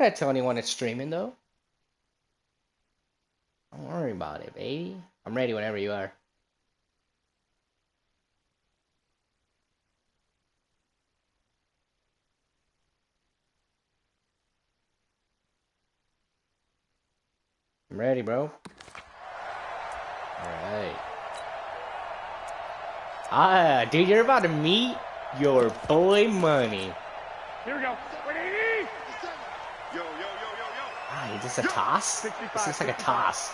gonna tell anyone it's streaming though. Don't worry about it, baby. I'm ready whenever you are. I'm ready, bro. Alright. Ah, dude, you're about to meet your boy Money. Here we go. Ah, is this a toss? This looks like a toss.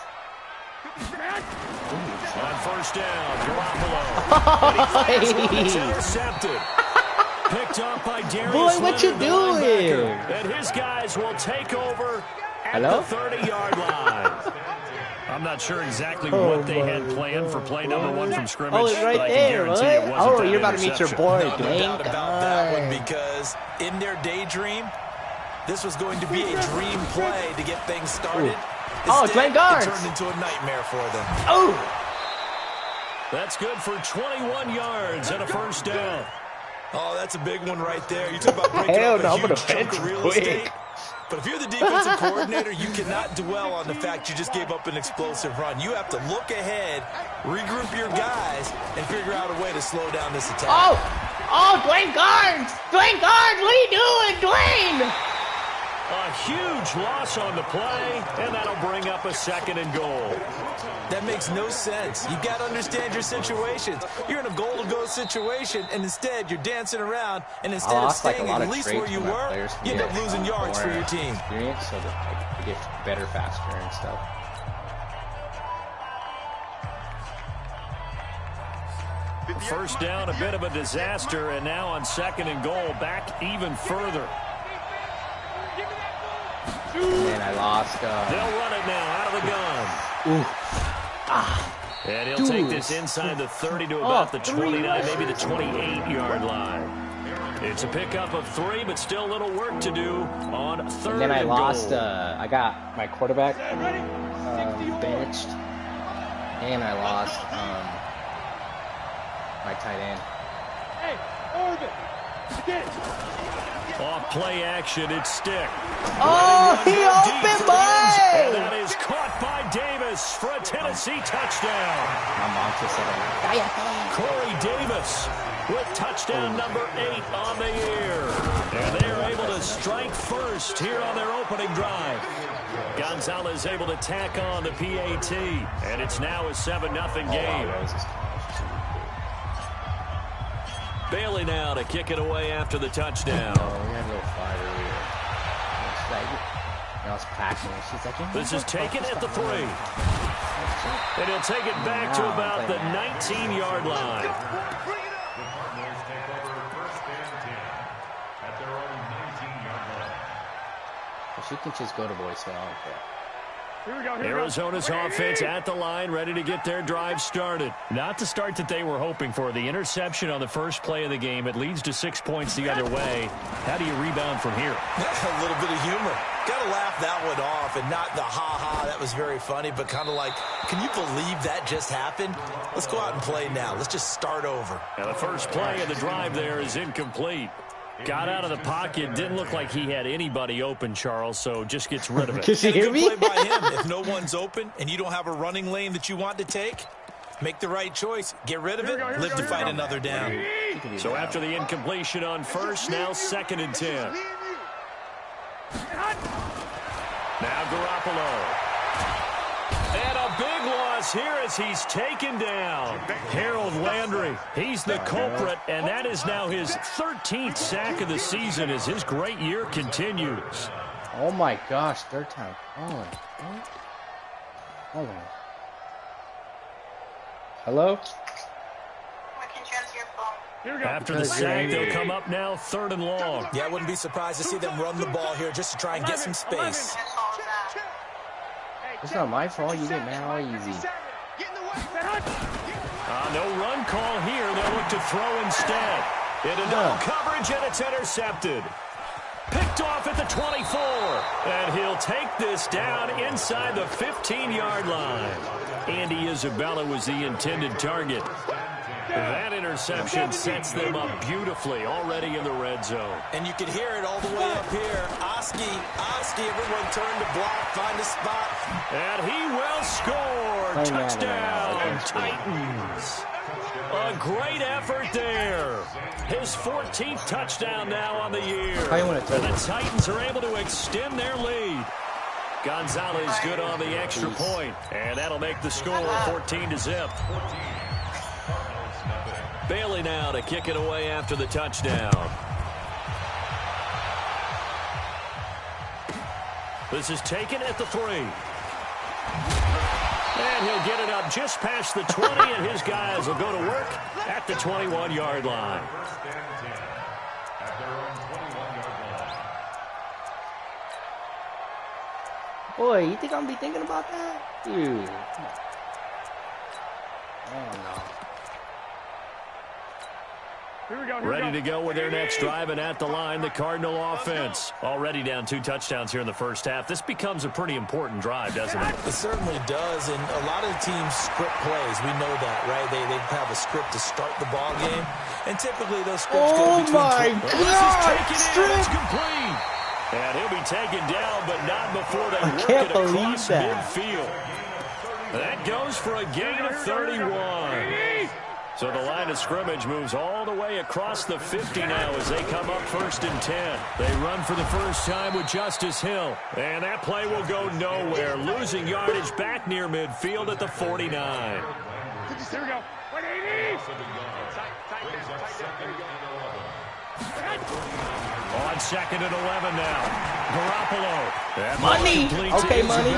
On first down, Garoppolo. Intercepted. Picked up by Darius Boy, what you doing? And his guys will take over at Hello? the 30-yard line. I'm not sure exactly what they had planned for play number 1 from scrimmage. Oh, it's right but I there, can guarantee it wasn't that you're about to meet your interception. boy, No Dwayne. doubt about that one, because in their daydream, this was going to be a dream play to get things started. Oh, Dwayne Garnes. It turned into a nightmare for them. Oh! That's good for 21 yards and a first down. Oh, that's a big one right there. You talk about breaking Hell up no, a I'm gonna huge chunk bench of real quick. estate. But if you're the defensive coordinator, you cannot dwell on the fact you just gave up an explosive run. You have to look ahead, regroup your guys, and figure out a way to slow down this attack. Oh! Oh, Dwayne Garnes! Dwayne Garnes, what are you doing, Dwayne? A huge loss on the play, and that'll bring up a 2nd and goal. That makes no sense. You've got to understand your situations. You're in a goal-to-go situation, and instead you're dancing around, and instead of staying at least where you were, you end up losing yards for your team. Experience so that like, you get better faster and stuff. First down, a bit of a disaster, and now on 2nd and goal, back even further. And I lost. They'll run it now out of the gun. Ooh. Ah. And he'll take this inside the 30 to about the 29, maybe the 28-yard line. It's a pickup of 3, but still a little work to do on 3rd And then I and lost. goal. I got my quarterback benched, and I lost my tight end. Hey, Irvin, you did it. Off play action, it's Stick. Oh, he opened And mine! that is caught by Davis for a Tennessee touchdown. My mom just said that. Corey Davis with touchdown number 8 on the year. And they are able to strike first here on their opening drive. Gonzalez able to tack on the PAT, and it's now a 7-0 game. Bailey now to kick it away after the touchdown. Oh, we had a little fight earlier. She's like, I was packing. She's like, This is taken at the 3. And he'll take it back to about the 19-yard line. She can just go to voicemail. I don't care. Arizona's offense at the line, ready to get their drive started. Not the start that they were hoping for. The interception on the first play of the game. It leads to 6 points the other way. How do you rebound from here? A little bit of humor. Got to laugh that one off, and not the ha-ha, that was very funny, but kind of like, can you believe that just happened? Let's go out and play now. Let's just start over. Now the first play of the drive there is incomplete. Got out of the pocket. Didn't look like he had anybody open, Charles, so just gets rid of it. Can you hear me? Good play by him. If no one's open and you don't have a running lane that you want to take, make the right choice. Get rid of it. Live to fight another down. So after the incompletion on first, now 2nd and 10. Now Garoppolo. And a big loss here as he's taken down. Harold Landry, he's the culprit, and that is now his 13th sack of the season as his great year continues. Oh my gosh, 3rd time. Oh, hold on. Hello? After the sack, they'll come up now 3rd and long. Yeah, I wouldn't be surprised to see them run the ball here just to try and get some space. It's not my fault. You get mad all easy. No run call here. They'll look to throw instead. Into double coverage, and it's intercepted. Picked off at the 24. And he'll take this down inside the 15-yard line. Andy Isabella was the intended target. That interception sets them up beautifully already in the red zone. And you can hear it all the way up here. Oski, everyone turn to block, find a spot. And he will score. Touchdown, Titans. A great effort there. His 14th touchdown now on the year. And the Titans are able to extend their lead. Gonzalez good on the extra point. And that'll make the score 14-0. Bailey now to kick it away after the touchdown. This is taken at the 3. And he'll get it up just past the 20, and his guys will go to work at the 21-yard line. Boy, you think I'm going to be thinking about that? Dude. Oh, no. Ready to go with their next drive, and at the line, the Cardinal offense. Already down 2 touchdowns here in the first half. This becomes a pretty important drive, doesn't it? It certainly does, and a lot of the teams script plays. We know that, right? They have a script to start the ball game, and typically those scripts go between... Oh, my God! It's complete! And he'll be taken down, but not before they work it across midfield. That goes for a gain of 31. So the line of scrimmage moves all the way across the 50 now as they come up 1st and 10. They run for the first time with Justice Hill. And that play will go nowhere. Losing yardage back near midfield at the 49. Here we go. 180. On 2nd and 11 now. Garoppolo. Money. Okay, money.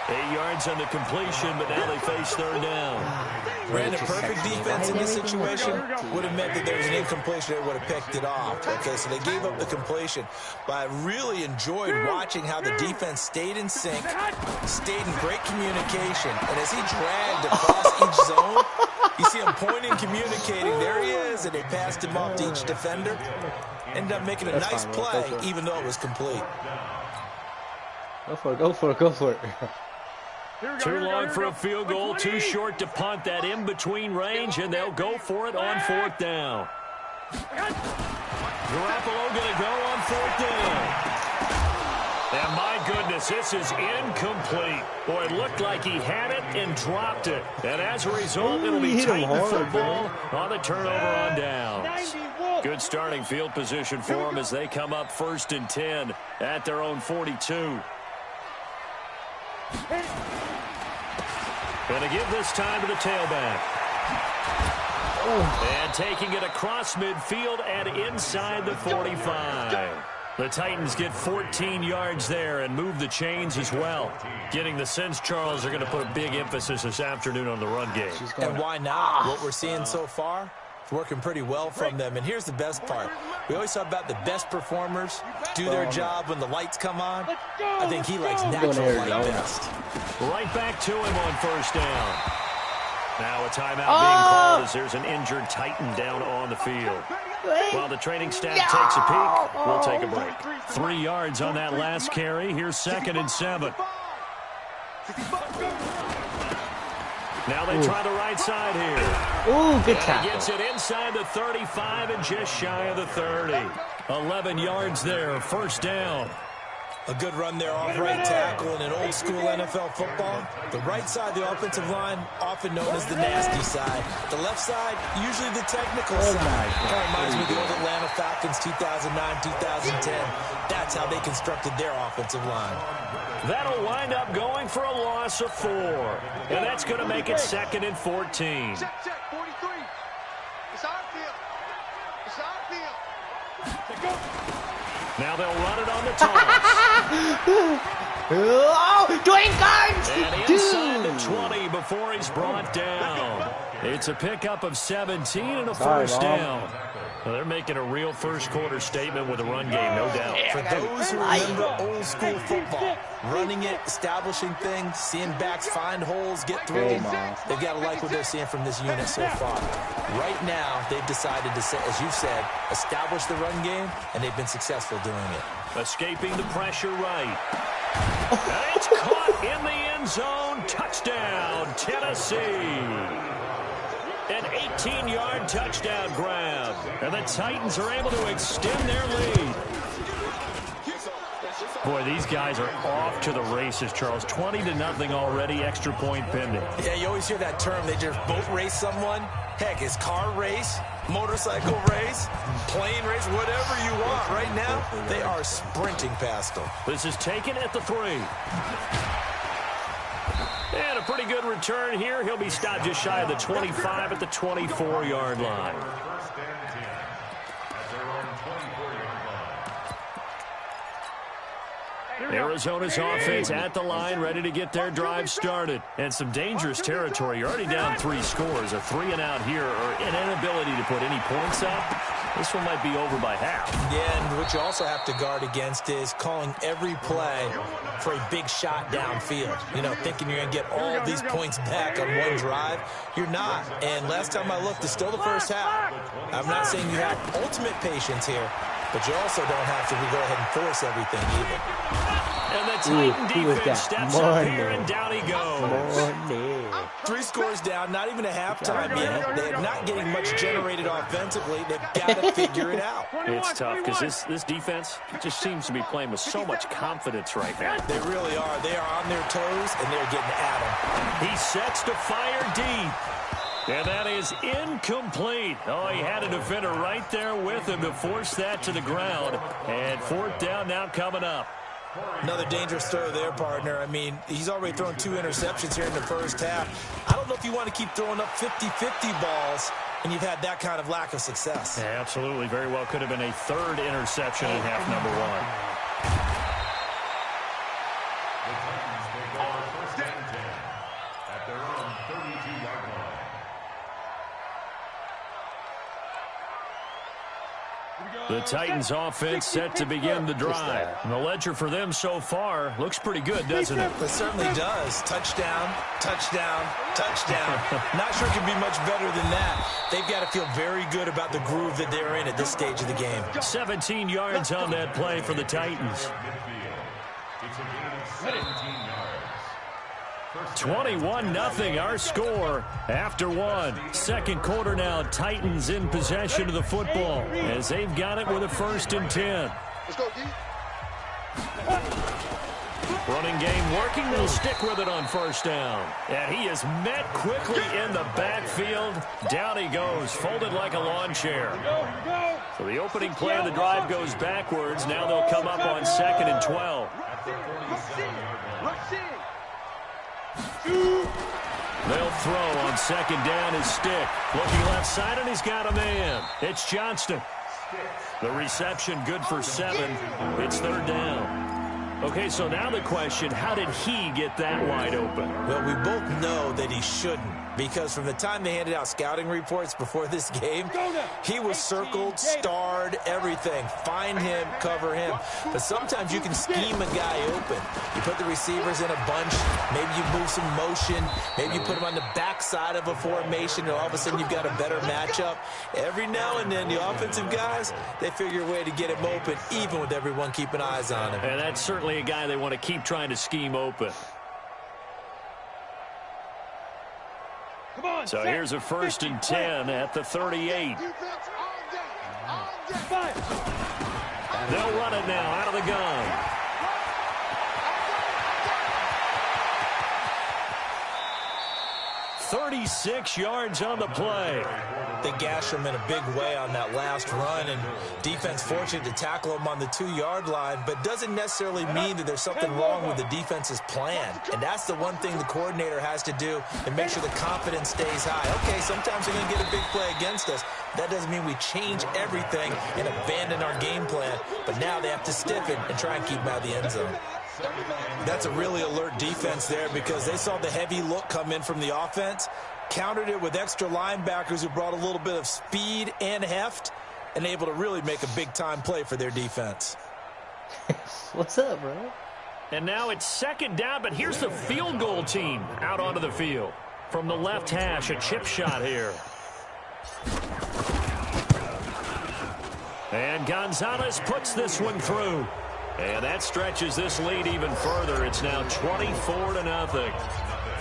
8 yards on the completion, but now they face 3rd down. Brandon, perfect defense in this situation would have meant that there was an incompletion that would have picked it off. Okay, so they gave up the completion. But I really enjoyed watching how the defense stayed in sync, stayed in great communication. And as he dragged across each zone, you see him pointing, communicating. There he is, and they passed him off to each defender. Ended up making a nice play, even though it was complete. Go for it, go for it, go for it. Too long for a field goal, too short to punt. That in-between range, and they'll go for it on 4th down. Garoppolo going to go on 4th down. And my goodness, this is incomplete. Boy, it looked like he had it and dropped it. And as a result, it'll be Titan football on the turnover on downs. Good starting field position for them as they come up 1st and 10 at their own 42. Going to give this time to the tailback. And taking it across midfield and inside the 45. The Titans get 14 yards there and move the chains as well. Getting the sense, Charles, are going to put a big emphasis this afternoon on the run game. And why not? What we're seeing so far, it's working pretty well from them. And here's the best part. We always talk about the best performers do their job when the lights come on. I think he likes natural light best. Right back to him on 1st down. Now a timeout being called as there's an injured Titan down on the field. While the training staff takes a peek, we'll take a break. 3 yards on that last carry. Here's 2nd and 7. Now they try the right side here. Ooh, good tackle. He gets it inside the 35 and just shy of the 30. 11 yards there, 1st down. A good run there off right tackle in an old-school NFL football. The right side, the offensive line, often known as the nasty side. The left side, usually the technical side. Kind of reminds me of the old Atlanta Falcons 2009, 2010. That's how they constructed their offensive line. That'll wind up going for a loss of 4. And that's going to make it 2nd and 14. Check, 43. It's our field. It's our field. Go. Now they'll run it on the toss. Oh, Dwayne Guards! And inside the 20 before he's brought down. It's a pickup of 17 and a 1st down. Well, they're making a real first-quarter statement with a run game, no doubt. For those who remember old-school football, running it, establishing things, seeing backs find holes, get through, they've got to like what they're seeing from this unit so far. Right now, they've decided to, as you said, establish the run game, and they've been successful doing it. Escaping the pressure right. And it's caught in the end zone. Touchdown, Tennessee. An 18-yard touchdown grab. And the Titans are able to extend their lead. Boy, these guys are off to the races, Charles. 20-0 already, extra point pending. Yeah, you always hear that term. They just boat race someone. Heck, it's car race, motorcycle race, plane race, whatever you want. Right now, they are sprinting past them. This is taken at the 3. And a pretty good return here. He'll be stopped just shy of the 25 at the 24-yard line. Arizona's offense at the line, ready to get their drive started. And some dangerous territory. You're already down 3 scores. A 3-and-out here, or an inability to put any points up. This one might be over by half. Yeah, and what you also have to guard against is calling every play for a big shot downfield. You know, thinking you're going to get all these points back on one drive. You're not. And last time I looked, it's still the first half. I'm not saying you have ultimate patience here, but you also don't have to go ahead and force everything either. And the Titan defense steps up here, and down he goes. 3 scores down, not even a halftime yet. They're not getting much generated offensively. They've got to figure it out. It's tough because this defense just seems to be playing with so much confidence right now. They really are. They are on their toes, and they're getting at them. He sets to fire deep. And that is incomplete. Oh, he had a defender right there with him to force that to the ground. And 4th down now coming up. Another dangerous throw there, partner. I mean, he's already thrown 2 interceptions here in the first half. I don't know if you want to keep throwing up 50-50 balls, and you've had that kind of lack of success. Yeah, absolutely. Very well could have been a 3rd interception in half number 1. The Titans offense set to begin the drive. And the ledger for them so far looks pretty good, doesn't it? It certainly does. Touchdown, touchdown, touchdown. Not sure it can be much better than that. They've got to feel very good about the groove that they're in at this stage of the game. 17 yards on that play for the Titans. 21-0 our score after 1. 2nd quarter now, Titans in possession of the football as they've got it with a 1st and 10. Let's go, D. Running game working, they'll stick with it on 1st down. And he is met quickly in the backfield. Down he goes, folded like a lawn chair. So the opening play of the drive goes backwards. Now they'll come up on 2nd and 12. They'll throw on 2nd down his stick. Looking left side, and he's got a man. It's Johnston. The reception good for 7. It's 3rd down. Okay, so now the question, how did he get that wide open? Well, we both know that he shouldn't, because from the time they handed out scouting reports before this game, he was circled, starred, everything. Find him, cover him. But sometimes you can scheme a guy open. You put the receivers in a bunch. Maybe you move some motion. Maybe you put him on the backside of a formation, and all of a sudden you've got a better matchup. Every now and then, the offensive guys, they figure a way to get him open, even with everyone keeping eyes on him. And that's certainly a guy they want to keep trying to scheme open. So here's a 1st and 10 at the 38. They'll run it now out of the gun. 36 yards on the play. They gash him in a big way on that last run, and defense fortunate to tackle him on the 2-yard line, but doesn't necessarily mean that there's something wrong with the defense's plan. And that's the one thing the coordinator has to do to make sure the confidence stays high. Okay, sometimes they're going to get a big play against us. That doesn't mean we change everything and abandon our game plan, but now they have to stiffen and try and keep him out of the end zone. That's a really alert defense there, because they saw the heavy look come in from the offense, countered it with extra linebackers who brought a little bit of speed and heft, and able to really make a big-time play for their defense. What's up, bro? And now it's 2nd down, but here's the field goal team out onto the field. From the left hash, a chip shot here. And Gonzalez puts this one through. And that stretches this lead even further. It's now 24-0.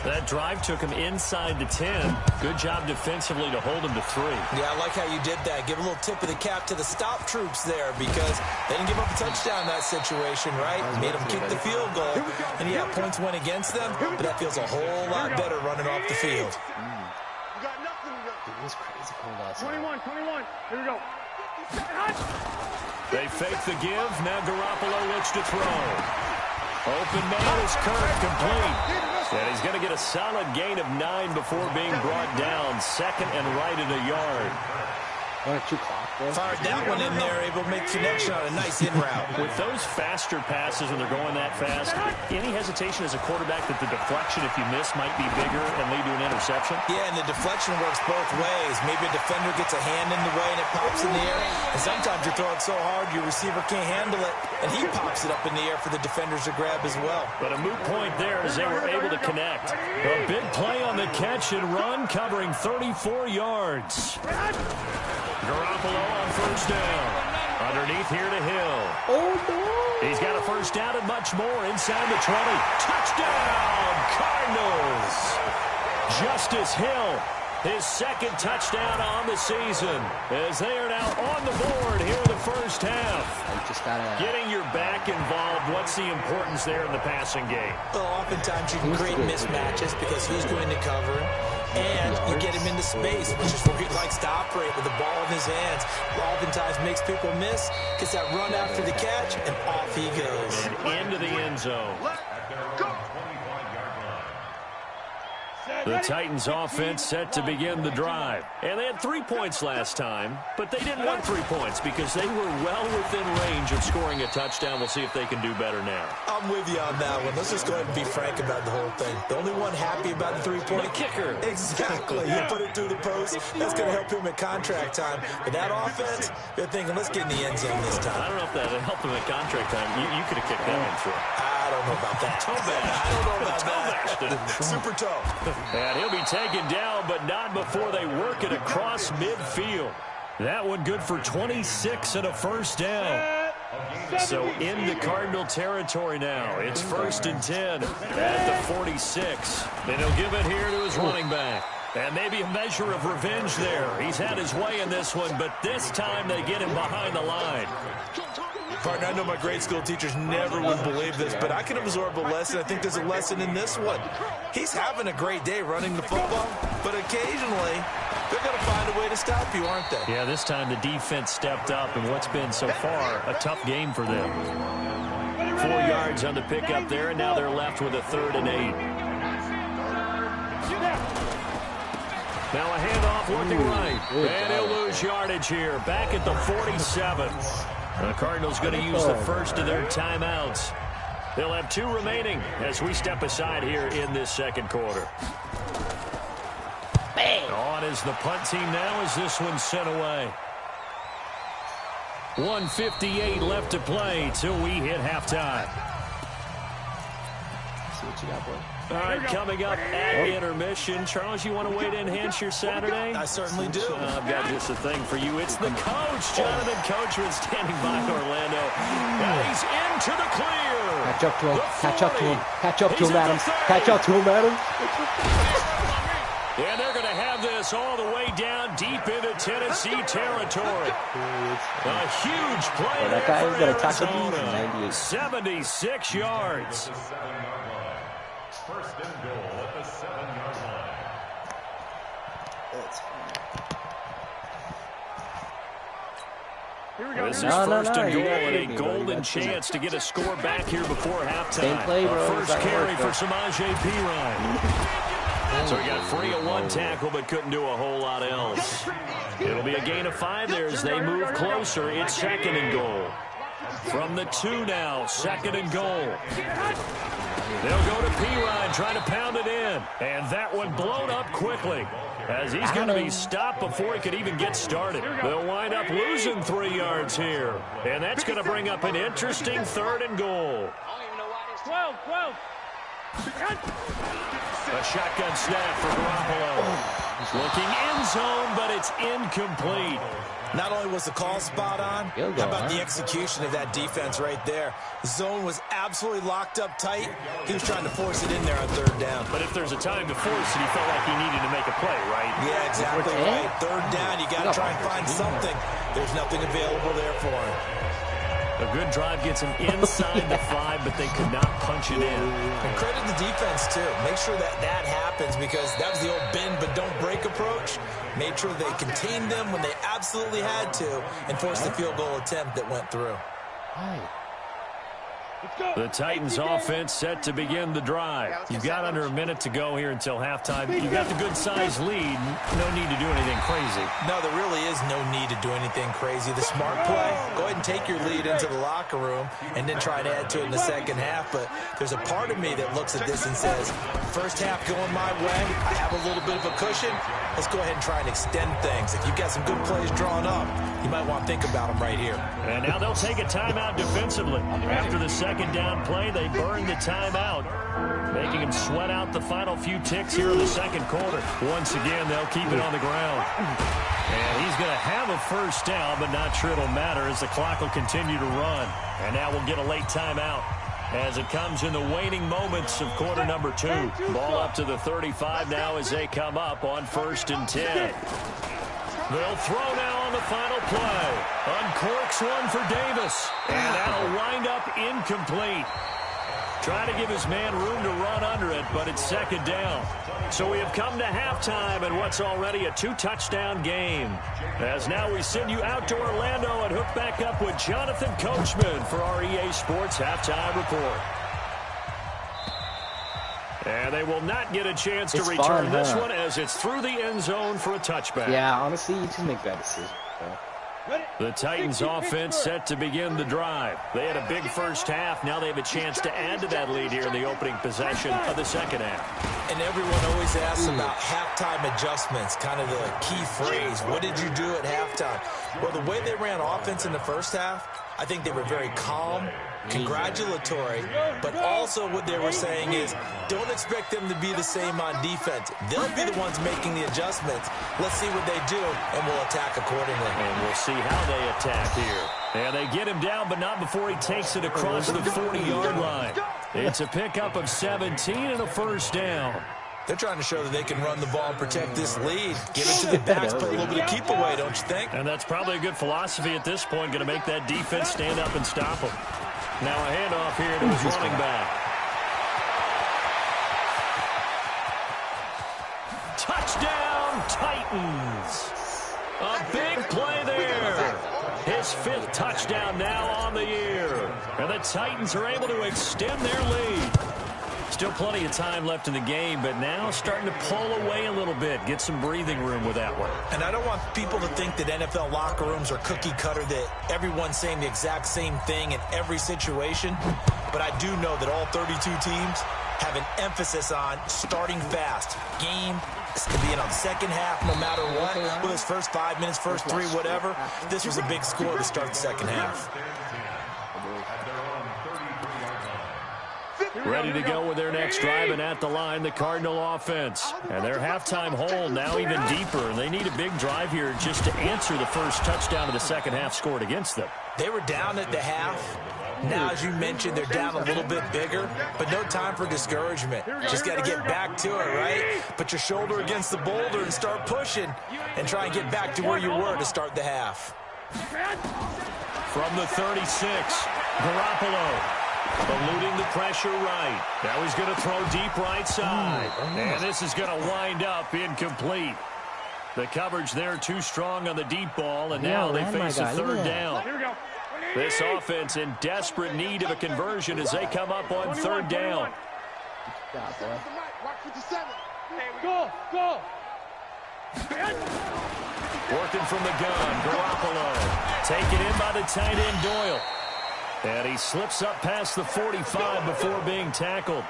That drive took him inside the 10. Good job defensively to hold him to 3. Yeah, I like how you did that. Give a little tip of the cap to the stop troops there because they didn't give up a touchdown in that situation, right? Made them kick the field goal. And, yeah, points went against them, but that feels a whole lot better running off the field. You got nothing to go. Dude, it's crazy cold outside. 21. Here we go. They fake the give. Now Garoppolo looks to throw. Open man is Kirk, complete. And he's going to get a solid gain of 9 before being brought down. Second and right at a yard. 1 or 2 clock, bro. Fired that one in there, able to make connection on a nice in route. With those faster passes when they're going that fast, any hesitation as a quarterback that the deflection, if you miss, might be bigger and lead to an interception? Yeah, and the deflection works both ways. Maybe a defender gets a hand in the way and it pops in the air. And sometimes you throw it so hard your receiver can't handle it, and he pops it up in the air for the defenders to grab as well. But a moot point there as they were able to connect. A big play on the catch and run, covering 34 yards. Garoppolo on first down. Underneath here to Hill. Oh, no. He's got a first down and much more inside the 20. Touchdown, Cardinals. Justice Hill, his second touchdown on the season, as they are now on the board here in the first half. Just gotta... Getting your back involved, what's the importance there in the passing game? Well, oftentimes you can create mismatches because who's going to cover him? And you get him into space, which is where he likes to operate with the ball in his hands. Oftentimes makes people miss, gets that run after the catch, and off he goes. And into the end zone. The Titans offense set to begin the drive. And they had 3 points last time, but they didn't want 3 points because they were well within range of scoring a touchdown. We'll see if they can do better now. I'm with you on that one. Let's just go ahead and be frank about the whole thing. The only one happy about the 3-point the kicker. Exactly. You put it through the post. That's going to help him at contract time. But that offense, they're thinking, let's get in the end zone this time. I don't know if that would help him at contract time. You could have kicked that one through. I don't know about that. Toe bash. I don't know about that. Super toe. And he'll be taken down, but not before they work it across midfield. That one good for 26 and a first down. So into Cardinal territory now. It's 1st and 10 at the 46. And he'll give it here to his running back. And maybe a measure of revenge there. He's had his way in this one, but this time they get him behind the line. Partner, I know my grade school teachers never would believe this, but I can absorb a lesson. I think there's a lesson in this one. He's having a great day running the football, but occasionally they're going to find a way to stop you, aren't they? Yeah, this time the defense stepped up in what's been so far a tough game for them. 4 yards on the pickup there, and now they're left with a 3rd and 8. Now a handoff looking right, and he'll lose yardage here, back at the 47. The Cardinals going to use the first of their timeouts. They'll have 2 remaining as we step aside here in this second quarter. Bang. On is the punt team now as this one's sent away. 1:58 left to play till we hit halftime. See what you got, boy. All right, coming up at intermission. Charles, you want to wait to enhance your Saturday? I certainly do. I've got just a thing for you. It's the coach, Jonathan Coachman, standing by Orlando. And he's into the clear. Catch up to him. Catch up to him. Catch up to him, Adam. Catch up to him, Adam. And they're going to have this all the way down deep into Tennessee territory. A huge play that guy is going to tackle Arizona. 98. 76 yards. First and goal at the 7-yard line. This is first and goal and a golden chance to get a score back here before halftime. Play, bro. First carry for Samaje Perine. So he got free of 1 tackle but couldn't do a whole lot else. It'll be a gain of 5 there as they move closer. It's 2nd and goal. From the 2 now, 2nd and goal. They'll go to Perine, trying to pound it in. And that one blown up quickly as he's going to be stopped before he could even get started. They'll wind up losing 3 yards here. And that's going to bring up an interesting 3rd and goal. 12. A shotgun snap for Garoppolo. Looking end zone, but it's incomplete. Not only was the call spot on, how about the execution of that defense right there? The zone was absolutely locked up tight. He was trying to force it in there on third down. But if there's a time to force it, he felt like he needed to make a play, right? Yeah, exactly right. Third down, you got to try and find something. There's nothing available there for him. A good drive gets him inside the 5, but they could not punch it in. And credit the defense, too. Make sure that that happens because that was the old bend but don't break approach. Made sure they contained them when they absolutely had to and forced the field goal attempt that went through. The Titans offense set to begin the drive. You've got under a minute to go here until halftime. You've got the good-sized lead. No need to do anything crazy. No, there really is no need to do anything crazy. The smart play, go ahead and take your lead into the locker room and then try to add to it in the second half. But there's a part of me that looks at this and says, first half going my way, I have a little bit of a cushion. Let's go ahead and try and extend things. If you've got some good plays drawn up, you might want to think about them right here. And now they'll take a timeout defensively. After the second down play, they burn the timeout, making him sweat out the final few ticks here in the second quarter. Once again, they'll keep it on the ground. And he's going to have a first down, but not sure it'll matter as the clock will continue to run. And now we'll get a late timeout as it comes in the waning moments of quarter number 2. Ball up to the 35 now as they come up on 1st and 10. They'll throw now on the final play. Uncorks one for Davis. And that'll wind up incomplete. Trying to give his man room to run under it, but it's second down. So we have come to halftime in what's already a 2-touchdown game. As now we send you out to Orlando and hook back up with Jonathan Coachman for our EA Sports Halftime Report. And they will not get a chance to return this one as it's through the end zone for a touchback. Yeah, honestly, you just make that decision. The Titans offense set to begin the drive. They had a big first half. Now they have a chance to add to that lead here in the opening possession of the second half. And everyone always asks about halftime adjustments, kind of the key phrase. What did you do at halftime? Well, the way they ran offense in the first half, I think they were very calm, congratulatory, but also what they were saying is don't expect them to be the same on defense. They'll be the ones making the adjustments. Let's see what they do, and we'll attack accordingly. And we'll see how they attack here. And they get him down, but not before he takes it across the 40-yard line. It's a pickup of 17 and a first down. They're trying to show that they can run the ball and protect this lead. Give it to the backs, play a little bit of keep away, don't you think? And that's probably a good philosophy at this point, going to make that defense stand up and stop them. Now a handoff here to his running back. Touchdown, Titans. A big play there. His 5th touchdown now on the year. And the Titans are able to extend their lead. Still plenty of time left in the game, but now starting to pull away a little bit. Get some breathing room with that one. And I don't want people to think that NFL locker rooms are cookie cutter, that everyone's saying the exact same thing in every situation. But I do know that all 32 teams have an emphasis on starting fast. Game is to be in on second half no matter what. Whether it's first 5 minutes, first 3, whatever. This was a big score to start the second half. Ready to go with their next drive, and at the line, the Cardinal offense. And their halftime hole now even deeper, and they need a big drive here just to answer the first touchdown of the second half scored against them. They were down at the half. Now, as you mentioned, they're down a little bit bigger, but no time for discouragement. Just got to get back to it, right? Put your shoulder against the boulder and start pushing and try and get back to where you were to start the half. From the 36, Garoppolo. Eluding the pressure right. Now he's going to throw deep right side. And this is going to wind up incomplete. The coverage there too strong on the deep ball, and now they face a third down. This offense in desperate need of a conversion as they come up on third down. Working from the gun, Garoppolo. Taken in by the tight end, Doyle. And he slips up past the 45 before being tackled.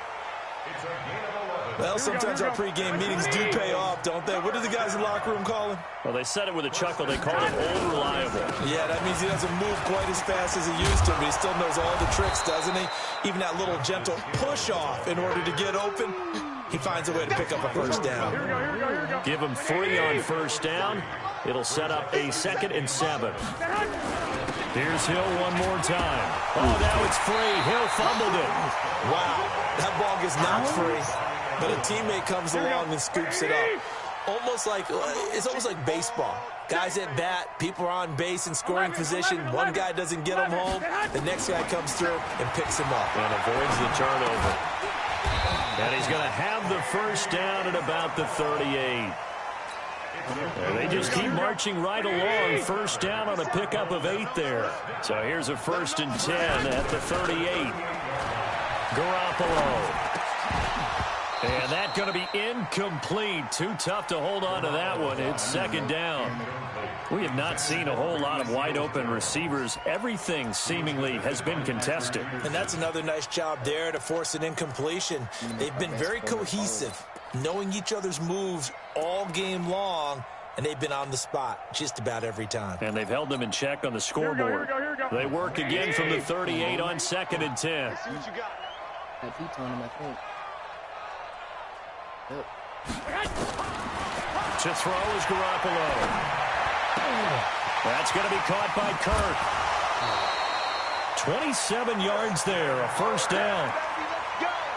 Well, sometimes our pregame meetings do pay off, don't they? What do the guys in the locker room call him? Well, they said it with a chuckle. They called him old reliable. Yeah, that means he doesn't move quite as fast as he used to, but he still knows all the tricks, doesn't he? Even that little gentle push-off in order to get open. he finds a way to pick up a first down. Give him 3 on first down. It'll set up a 2nd and 7. Here's Hill one more time. Oh, now it's free. Hill fumbled it. Wow, that ball gets knocked free, but a teammate comes along and scoops it up. It's almost like baseball. Guys at bat, people are on base in scoring position. One guy doesn't get him home. The next guy comes through and picks him up. And avoids the turnover. And he's going to have the first down at about the 38. And they just keep marching right along. First down on a pickup of 8 there. So here's a 1st and 10 at the 38. Garoppolo. And that's going to be incomplete. Too tough to hold on to that one. It's 2nd down. We have not seen a whole lot of wide-open receivers. Everything seemingly has been contested. And that's another nice job there to force an incompletion. They've been very cohesive, knowing each other's moves all game long, and they've been on the spot just about every time. And they've held them in check on the scoreboard. They work again from the 38 on 2nd and 10. Had feet on him, I think. Yep. To throw is Garoppolo. That's going to be caught by Kirk. 27 yards there, a first down.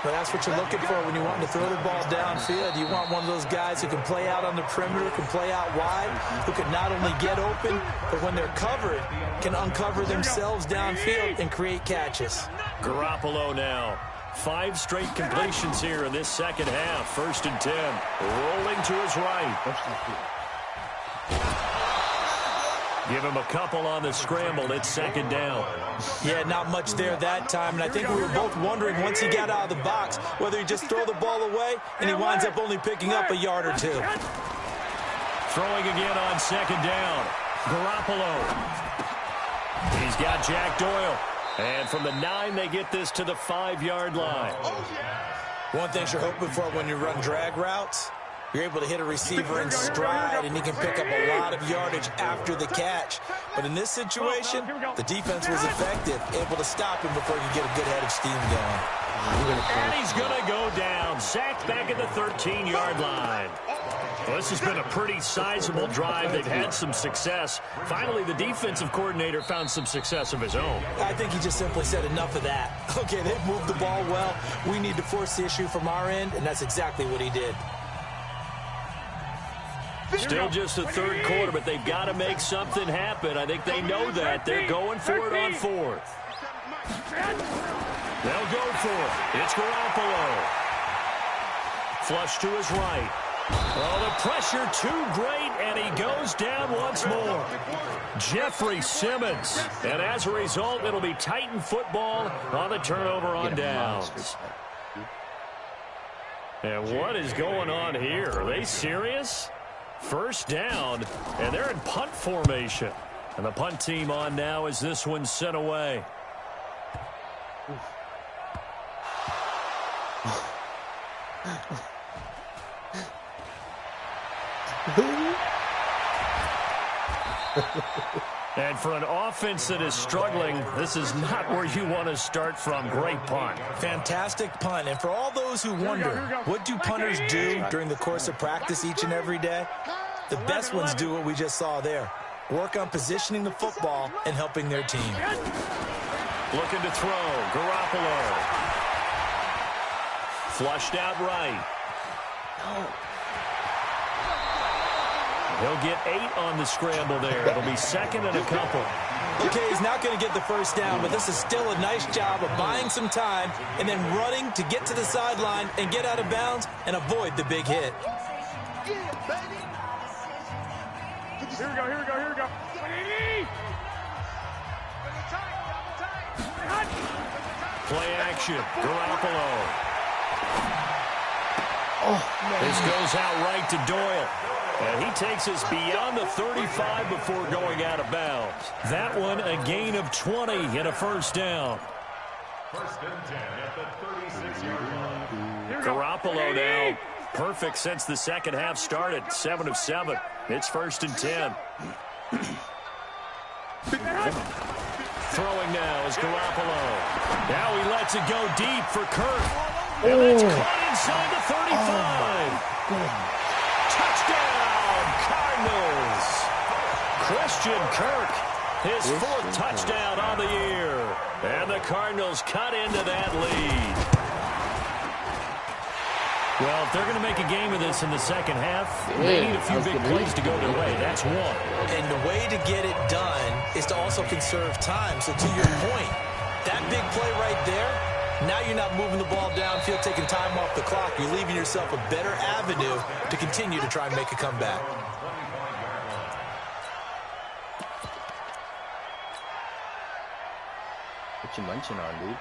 But that's what you're looking for when you want to throw the ball downfield. You want one of those guys who can play out on the perimeter, can play out wide, who can not only get open, but when they're covered, can uncover themselves downfield and create catches. Garoppolo now. 5 straight completions here in this second half. 1st and 10. Rolling to his right. Give him a couple on the scramble. It's 2nd down. Yeah, not much there that time. And I think we were both wondering once he got out of the box whether he'd just throw the ball away and he winds up only picking up a yard or 2. Throwing again on 2nd down. Garoppolo. He's got Jack Doyle. And from the 9, they get this to the 5-yard line. One thing you're hoping for when you run drag routes, you're able to hit a receiver in stride, and he can pick up a lot of yardage after the catch. But in this situation, the defense was effective, able to stop him before he could get a good head of steam going. And he's going to go down. Sacked back at the 13-yard line. Well, this has been a pretty sizable drive. They've had some success. Finally, the defensive coordinator found some success of his own. I think he just simply said enough of that. Okay, they've moved the ball well. We need to force the issue from our end, and that's exactly what he did. Still just the 3rd quarter, but they've got to make something happen. I think they know that. They're going for it on 4th. They'll go for it. It's Garoppolo. Flush to his right. Oh, the pressure too great, and he goes down once more. Jeffrey Simmons. And as a result, it'll be Titan football on the turnover on downs. And what is going on here? Are they serious? First down, and they're in punt formation. And the punt team on now as this one's sent away. And for an offense that is struggling, this is not where you want to start from. Great punt. Fantastic punt. And for all those who wonder, what do punters do during the course of practice each and every day? The best ones do what we just saw there. Work on positioning the football and helping their team. Looking to throw. Garoppolo. Flushed out right. He'll get 8 on the scramble there. It'll be 2nd and a couple. Okay, he's not going to get the first down, but this is still a nice job of buying some time and then running to get to the sideline and get out of bounds and avoid the big hit. Here we go. Play action. Garoppolo. This goes out right to Doyle. And he takes us beyond the 35 before going out of bounds. That one a gain of 20 and a first down. 1st and 10 at the 36-yard line. Garoppolo now. Perfect since the second half started. 7 of 7. It's 1st and 10. Throwing now is Garoppolo. Now he lets it go deep for Kirk. And that's caught inside the 35. Touchdown, Cardinals. Christian Kirk, his fourth touchdown on the year. And the Cardinals cut into that lead. Well, if they're going to make a game of this in the second half, they need a few big plays to go their way. That's one. And the way to get it done is to also conserve time. So to your point, that big play right there, now you're not moving the ball downfield, taking time off the clock. You're leaving yourself a better avenue to continue to try and make a comeback. What you munching on, dude?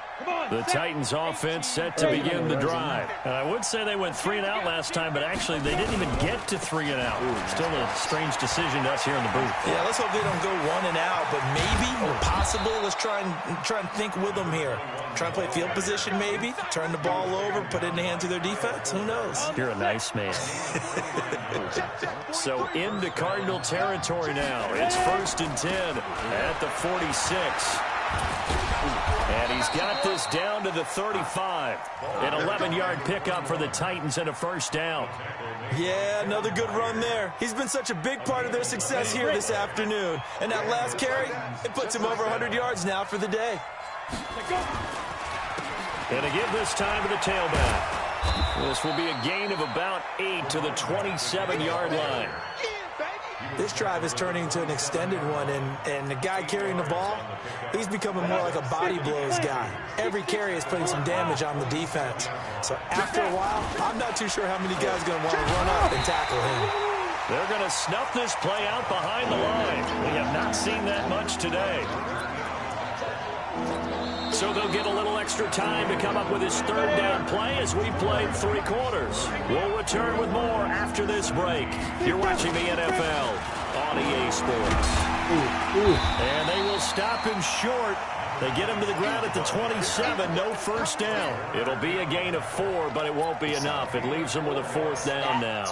The Titans offense set to begin the drive. And I would say they went 3 and out last time, but actually they didn't even get to 3 and out. Still a strange decision to us here in the booth. Yeah, let's hope they don't go 1 and out, but maybe or possibly let's try and think with them here. Try and play field position maybe, turn the ball over, put it in the hands of their defense. Who knows? You're a nice man. So into Cardinal territory now. It's 1st and 10 at the 46. And he's got this down to the 35. An 11-yard pickup for the Titans and a first down. Yeah, another good run there. He's been such a big part of their success here this afternoon. And that last carry, it puts him over 100 yards now for the day. And to give this time to the tailback. This will be a gain of about 8 to the 27-yard line. This drive is turning into an extended one, and the guy carrying the ball, he's becoming more like a body blows guy. Every carry is putting some damage on the defense. So after a while, I'm not too sure how many guys are going to want to run up and tackle him. They're going to snuff this play out behind the line. We have not seen that much today. So they'll get a little extra time to come up with his 3rd down play as we played 3 quarters. We'll return with more after this break. You're watching the NFL on EA Sports. And they will stop him short. They get him to the ground at the 27. No first down. It'll be a gain of 4, but it won't be enough. It leaves them with a 4th down now.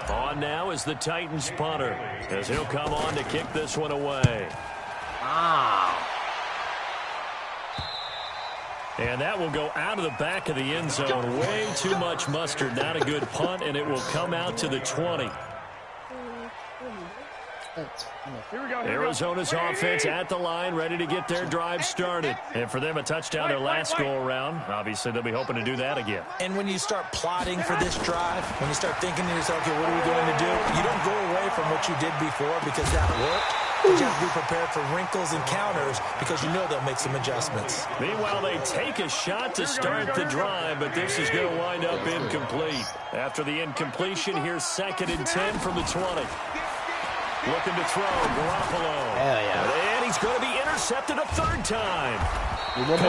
On now is the Titans punter as he'll come on to kick this one away. And that will go out of the back of the end zone. Way too much mustard. Not a good punt, and it will come out to the 20. Arizona's offense at the line, ready to get their drive started. And for them, a touchdown their last go-around. Obviously, they'll be hoping to do that again. And when you start plotting for this drive, when you start thinking to yourself, okay, what are we going to do? You don't go away from what you did before because that worked. But you have to be prepared for wrinkles and counters because you know they'll make some adjustments. Meanwhile, they take a shot to start the drive, but this is going to wind up incomplete. After the incompletion, here's 2nd and 10 from the 20. Looking to throw, Garoppolo. Hell yeah. And he's going to be intercepted a 3rd time.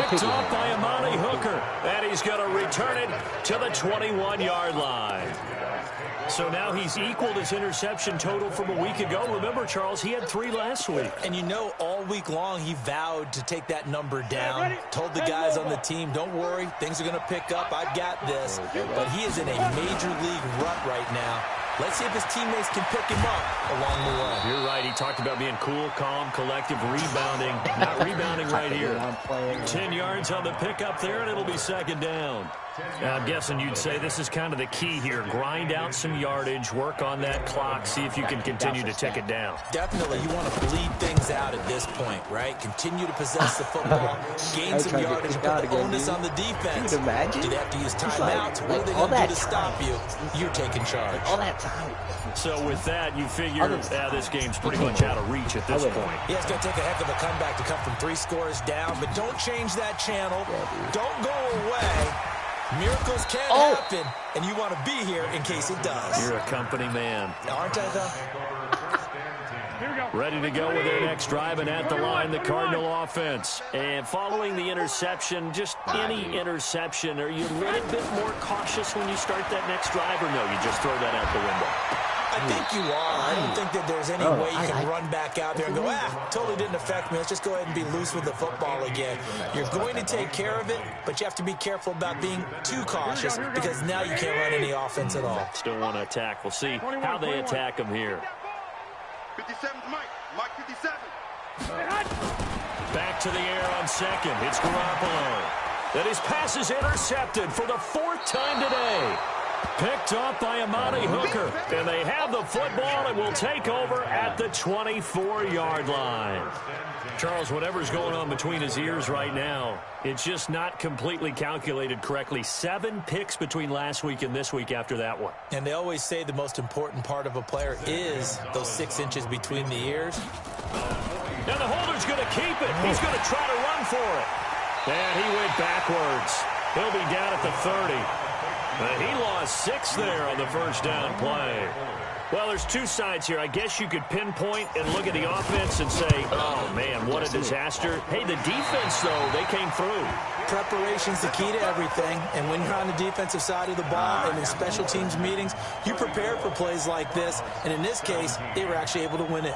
Picked off by Amani Hooker. And he's going to return it to the 21-yard line. So now he's equaled his interception total from a week ago. Remember, Charles, he had 3 last week. And you know, all week long he vowed to take that number down. Told the guys on the team, don't worry, things are going to pick up. I've got this. But he is in a major league rut right now. Let's see if his teammates can pick him up along the way. You're right. He talked about being cool, calm, collective, rebounding. Not rebounding right here. 10 yards on the pickup there, and it'll be 2nd down. Now, I'm guessing you'd say this is kind of the key here. Grind out some yardage, work on that clock, see if you can continue to tick it down. Definitely. You want to bleed things out at this point, right? Continue to possess the football, gain some yardage, and put the onus on the defense. Do they have to use timeouts? What are they going to do to stop you? You're taking charge. All that time. So with that, you figure this game's pretty much out of reach at this point. Yeah, it's going to take a heck of a comeback to come from 3 scores down, but don't change that channel. Don't go away. Miracles can happen, and you want to be here in case it does. You're a company man. Aren't I, though? Ready to go with their next drive, and at the line, the Cardinal offense. And following the interception, just any interception, are you a little bit more cautious when you start that next drive, or no, you just throw that out the window? I think you are. I don't think that there's any way you can run back out there and go, totally didn't affect me. Let's just go ahead and be loose with the football again. You're going to take care of it, but you have to be careful about being too cautious because now you can't run any offense at all. Still want to attack. We'll see how they attack them here. 57's Mike 57. Back to the air on 2nd. It's Garoppolo. And his pass is intercepted for the 4th time today. Picked off by Amani Hooker. And they have the football and will take over at the 24-yard line. Charles, whatever's going on between his ears right now, it's just not completely calculated correctly. 7 picks between last week and this week after that one. And they always say the most important part of a player is those 6 inches between the ears. And the holder's going to keep it. He's going to try to run for it. And he went backwards. He'll be down at the 30. But he lost 6 there on the first down play. Well, there's 2 sides here. I guess you could pinpoint and look at the offense and say, oh, man, what a disaster. Hey, the defense, though, they came through. Preparation's the key to everything. And when you're on the defensive side of the ball and in special teams meetings, you prepare for plays like this. And in this case, they were actually able to win it.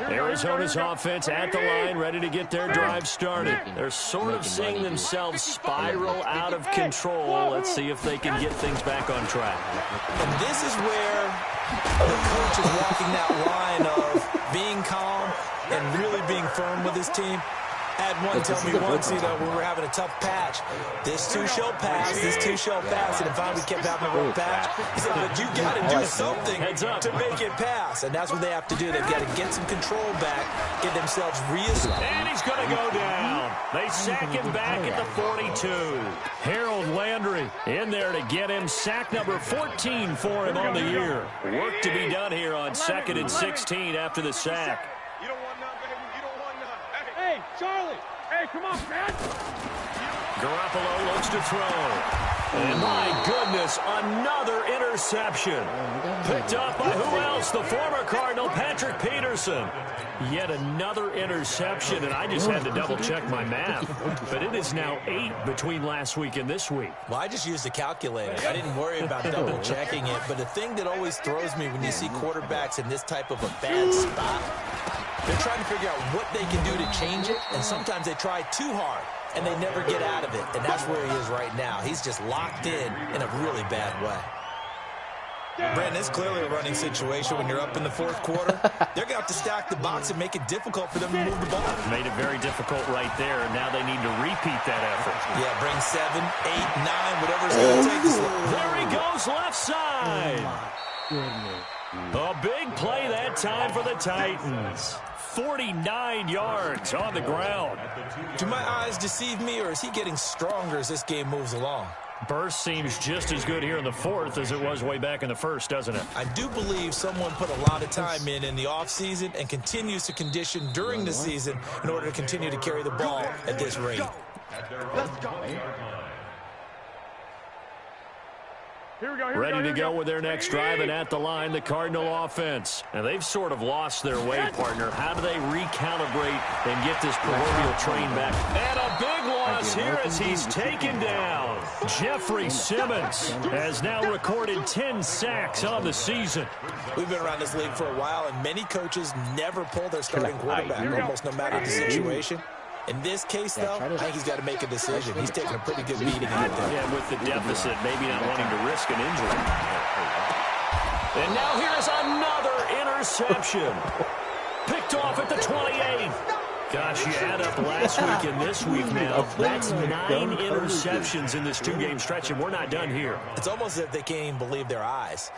Arizona's offense at the line, ready to get their drive started. They're sort of seeing themselves spiral out of control. Let's see if they can get things back on track. And this is where the coach is walking that line of being calm and really being firm with his team. I had one tell me once, when we were having a tough patch, this too shall pass, this too shall pass, and if we kept having a rough patch, he said, but you got to do something to make it pass, and that's what they have to do. They've got to get some control back, get themselves reestablished. And he's going to go down. They sack him back at the 42. Harold Landry in there to get him sack number 14 for him on the year. Work to be done here on 2nd and 16 after the sack. Hey, Charlie! Hey, come on, man! Garoppolo looks to throw. And my goodness, another interception. Picked up by who else? The former Cardinal, Patrick Peterson. Yet another interception, and I just had to double-check my math. But it is now 8 between last week and this week. Well, I just used a calculator. I didn't worry about double-checking it. But the thing that always throws me when you see quarterbacks in this type of a bad spot, they're trying to figure out what they can do to change it, and sometimes they try too hard, and they never get out of it, and that's where he is right now. He's just locked in a really bad way. Brandon, it's clearly a running situation when you're up in the 4th quarter. They're going to have to stack the box and make it difficult for them to move the ball. Made it very difficult right there, and now they need to repeat that effort. Yeah, bring 7, 8, 9, whatever it's going to take. There he goes, left side. A big play that time for the Titans. 49 yards on the ground. Do my eyes deceive me, or is he getting stronger as this game moves along? Burst seems just as good here in the 4th as it was way back in the 1st, doesn't it? I do believe someone put a lot of time in the offseason and continues to condition during the season in order to continue to carry the ball at this rate. Let's go. Ready to go with their next drive, and at the line, the Cardinal offense. And they've sort of lost their way, partner. How do they recalibrate and get this proverbial train back? And a big loss here as he's taken down. Jeffrey Simmons has now recorded 10 sacks on the season. We've been around this league for a while, and many coaches never pull their starting quarterback, almost no matter the situation. In this case, though, I think he's got to make a decision. He's taking a pretty good beating out there. Yeah, with the deficit, maybe not wanting to risk an injury. And now here's another interception. Picked off at the 28. Gosh, you add up last week and this week now. That's 9 interceptions in this 2-game stretch, and we're not done here. It's almost as if they can't even believe their eyes.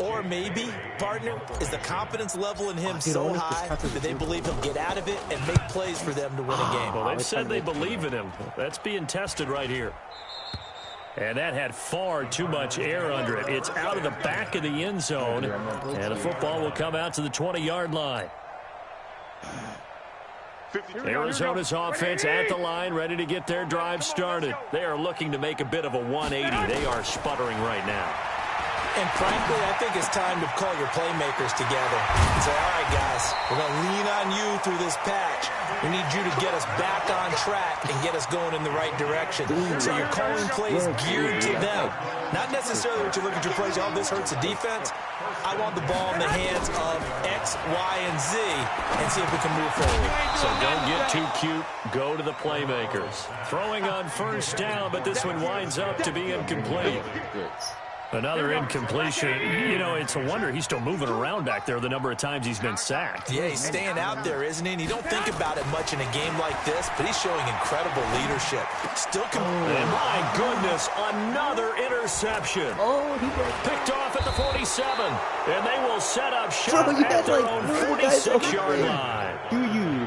Or maybe, partner, is the confidence level in him so high that they believe he'll get out of it and make plays for them to win a game. Well, they've said they believe in him. That's being tested right here. And that had far too much air under it. It's out of the back of the end zone, and the football will come out to the 20-yard line. Arizona's offense at the line, ready to get their drive started. They are looking to make a bit of a 180. They are sputtering right now. And frankly, I think it's time to call your playmakers together and say, all right, guys, we're going to lean on you through this patch. We need you to get us back on track and get us going in the right direction. So you're calling plays geared to them. Not necessarily what you look at your plays, oh, this hurts the defense. I want the ball in the hands of X, Y, and Z and see if we can move forward. So don't get too cute. Go to the playmakers. Throwing on first down, but this one winds up to be incomplete. Another incompletion. You know, it's a wonder he's still moving around back there the number of times he's been sacked. Yeah, he's staying out there, isn't he? And you don't think about it much in a game like this, but he's showing incredible leadership. And my goodness, another interception. He picked off at the 47, and they will set up shop at their own 46-yard line.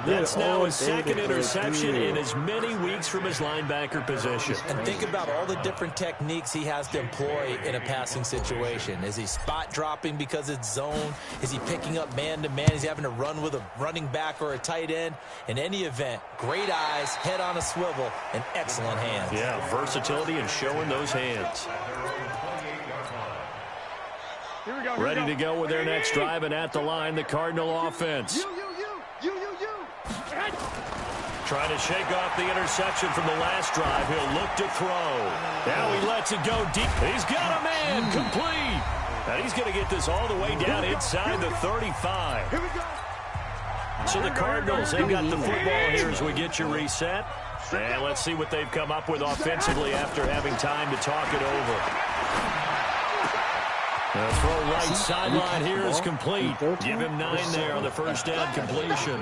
That's now his second interception in as many weeks from his linebacker position. And think about all the different techniques he has to employ in a passing situation. Is he spot dropping because it's zone? Is he picking up man-to-man? Is he having to run with a running back or a tight end? In any event, great eyes, head on a swivel, and excellent hands. Yeah, versatility and showing those hands. Ready to go with their next drive, and at the line, the Cardinal offense. Trying to shake off the interception from the last drive. He'll look to throw. Now he lets it go deep. He's got a man complete. And he's going to get this all the way down inside the 35. Here we go. So the Cardinals, they've got the football here as we get you reset. And let's see what they've come up with offensively after having time to talk it over. The throw right sideline here is complete. Give him 9 there on the first down completion.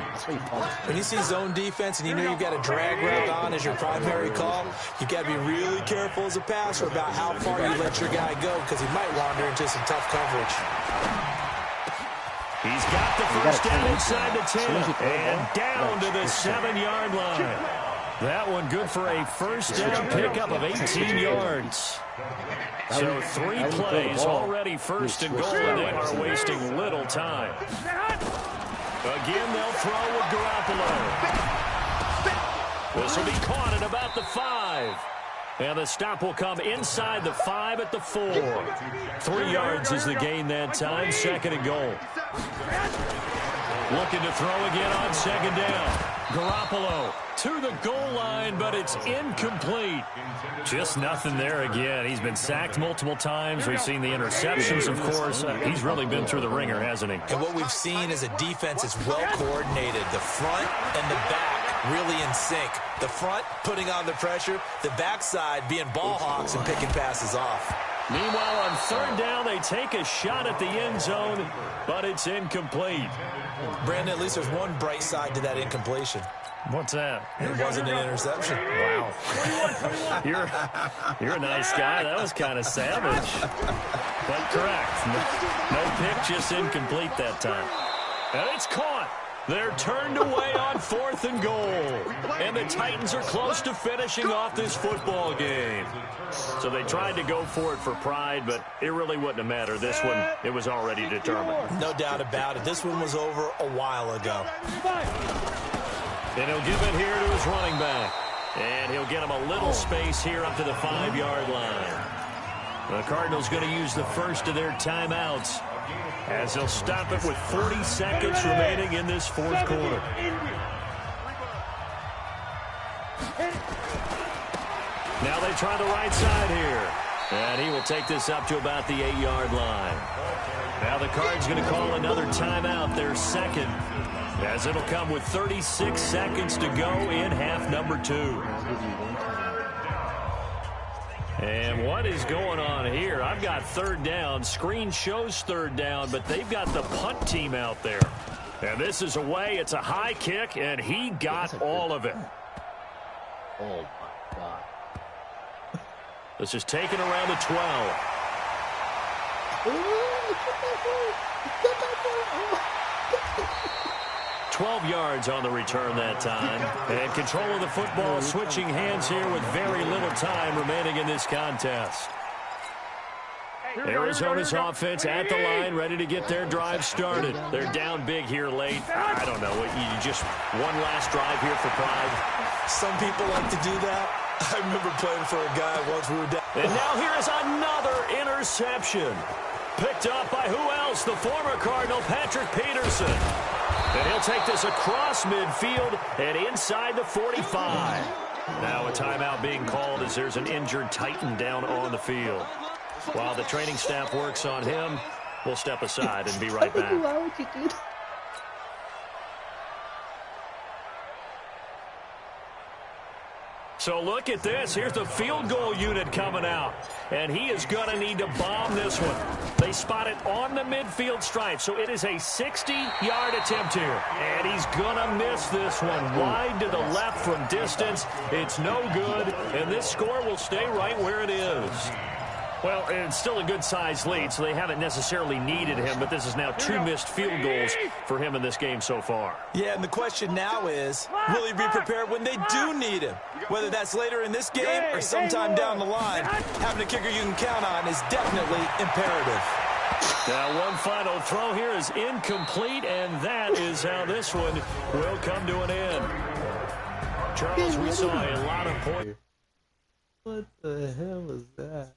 When you see zone defense and you know you've got a drag route on as your primary call, you've got to be really careful as a passer about how far you let your guy go because he might wander into some tough coverage. He's got the first down inside the 10 and down to the 7-yard line. That one good for a first down pickup of 18 yards. So 3 plays already first and goal, and they are wasting little time. Again, they'll throw with Garoppolo. This will be caught at about the 5. And the stop will come inside the 5 at the 4. 3 yards is the gain that time, second and goal. Looking to throw again on second down. Garoppolo to the goal line, but it's incomplete. Just nothing there again. He's been sacked multiple times. We've seen the interceptions, of course. He's really been through the ringer, hasn't he? And what we've seen is a defense is well coordinated. The front and the back really in sync. The front putting on the pressure, the backside being ball hawks and picking passes off. Meanwhile, on third down, they take a shot at the end zone, but it's incomplete. Brandon, at least there's one bright side to that incompletion. What's that? It wasn't an interception. Wow. You're a nice guy. That was kind of savage. But correct. No pick, just incomplete that time. And it's caught. They're turned away on 4th and goal. And the Titans are close to finishing off this football game. So they tried to go for it for pride, but it really wouldn't have mattered. This one, it was already determined. No doubt about it. This one was over a while ago. And he'll give it here to his running back. And he'll get him a little space here up to the 5-yard line. The Cardinals going to use the first of their timeouts as they'll stop it with 40 seconds remaining in this fourth quarter. Now they try the right side here. And he will take this up to about the 8-yard line. Now the Cards going to call another timeout, their second, as it'll come with 36 seconds to go in half number 2. And what is going on here? I've got third down. Screen shows third down, but they've got the punt team out there. And this is away. It's a high kick, and he got all of it. Oh, my God. This is taken around the 12. 12 yards on the return that time. And control of the football switching hands here with very little time remaining in this contest. Arizona's offense at the line, ready to get their drive started. They're down big here late. I don't know. You just one last drive here for pride. Some people like to do that. I remember playing for a guy once we were down. And now here is another interception. Picked up by who else? The former Cardinal, Patrick Peterson. And he'll take this across midfield and inside the 45. Now a timeout being called as there's an injured Titan down on the field. While the training staff works on him, we'll step aside and be right back. So look at this. Here's the field goal unit coming out. And he is going to need to bomb this one. They spot it on the midfield stripe. So it is a 60-yard attempt here. And he's going to miss this one wide to the left from distance. It's no good. And this score will stay right where it is. Well, it's still a good-sized lead, so they haven't necessarily needed him, but this is now 2 missed field goals for him in this game so far. Yeah, and the question now is, will he be prepared when they do need him? Whether that's later in this game or sometime down the line, having a kicker you can count on is definitely imperative. Now, one final throw here is incomplete, and that is how this one will come to an end. Charles, we saw a lot of points. What the hell was that?